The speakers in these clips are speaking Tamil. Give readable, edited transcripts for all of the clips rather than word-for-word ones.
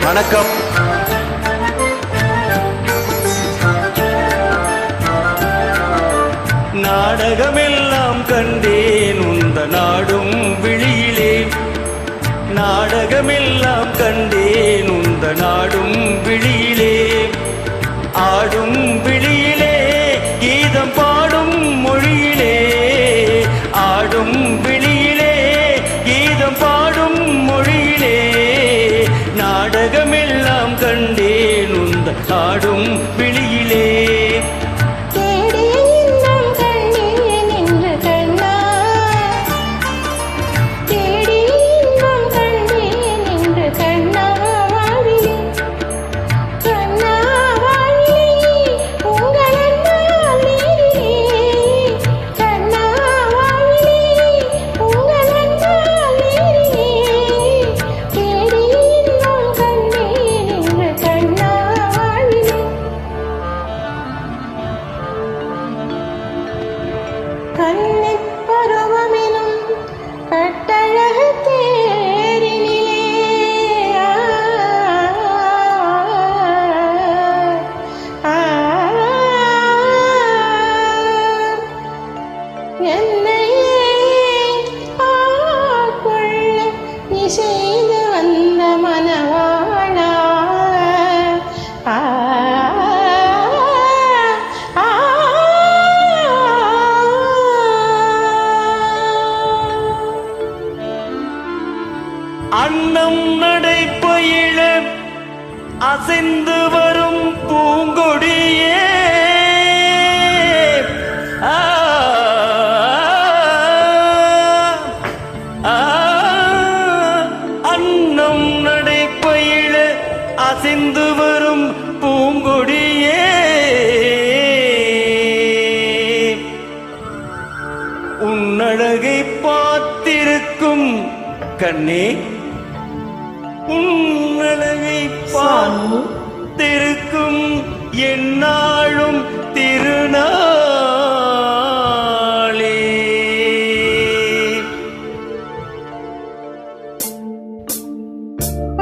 வணக்கம். நாடகமெல்லாம் கண்டேன் உந்த நாடும் விழியிலே, நாடகமெல்லாம் கண்டேன் உந்த நாடும் விழியிலே, ஆடும் விழியிலே கீதம் பாடும் மொழியிலே, ஆடும் விழியிலே கீதம் பாடும் மொழியிலே, நாடகமெல்லாம் கண்டேன் உந்த ஆடும் விழியிலே. கண்ணிப் பருவமெனும் கட்டழகு தேரினிலே என்னை ஆட்கொள்ள இசைந்து வந்த மனவாளா, அன்னம் நடைப்பயில அசைந்து வரும் பூங்கொடியே, அன்னம் நடைப்பயில அசைந்து வரும் பூங்கொடியே, உன்னழகை பார்த்திருக்கும் கண்ணே, உன்னழகை பார்த்திருக்கும் என்னாலும் திருநாளே.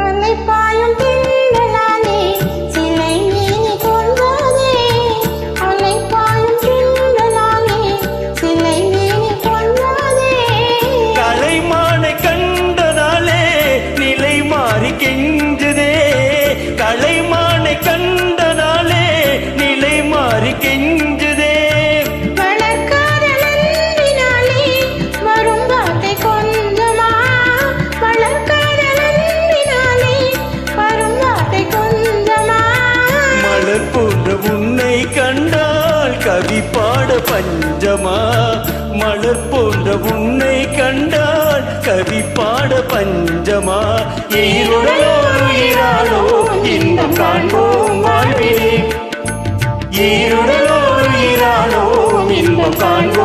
அலைப்பாயும் திண்டலானே சிலை நீனி கொள்வதே, அலைப்பாயும் திண்டலானே சிலை நீனி கொள்வதே, கலைமானை கண்டனாலே நிலை மாறி கெஞ்சுதே, கலைமானை கண்டனாலே நிலை மாறி கெஞ்சுதே, வளர்க்காத நன்பினாலே வரும் வார்த்தை கொஞ்சமா, வளர்க்காத நன்பினாலே வரும் வார்த்தை கொஞ்சமா, மலர் போன்ற உன்னை கண்டால் கவி பாட பஞ்சமா, மலர் போன்ற உன்னை கண்டால் கவி பாட பஞ்சமா, ஈருடலோ ஈராளோ இன்பம் காண்போம் வாழ்விலே, ஈருடலோ ஈராளோ இன்பம் காண்போம்.